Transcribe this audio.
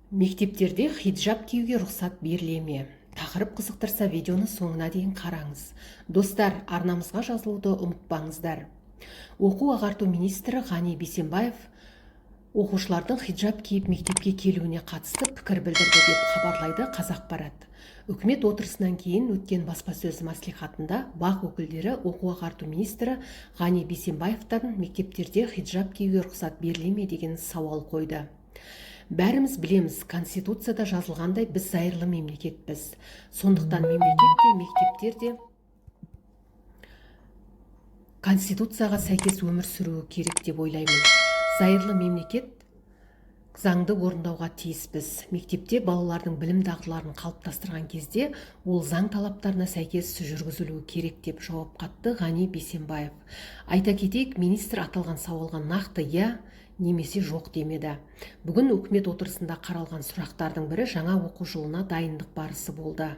Мектептерде хиджаб киюге рұқсат беріле ме? Тақырып қызықтырса, видеоны соңына дейін қараңыз. Достар, арнамызға жазылуды ұмытпаңыздар. Оқу-ағарту министрі Ғани Бейсенбаев оқушылардың хиджаб киіп мектепке келуіне қатысты пікір білдірді деп хабарлайды Қазақпарат. Үкімет отырысынан кейін өткен баспасөз мәслихатында бақ өкілдері оқу-ағарту министрі Ғани Бейсенбаевтан мектептерде хиджаб киюге рұқсат беріле ме деген сауал қойды. Бәріміз білеміз, Конституцияда жазылғандай біз зайырлы мемлекетпіз. Сондықтан мемлекетте, мектептерде Конституцияға сәйкес өмір сүруі керек деп ойлаймын. Зайырлы мемлекет заңды орындауға тиіспіз. Мектепте балалардың білім дағдыларын қалыптастырған кезде ол заң талаптарына сәйкес жүргізілуі керек деп жауап қатты Ғани Бейсенбаев. Айта кетейік, министр аталған сауалға нақты иә немесе жоқ демеді. Бүгін үкімет отырысында қаралған сұрақтардың бірі жаңа оқу жылына дайындық барысы болды.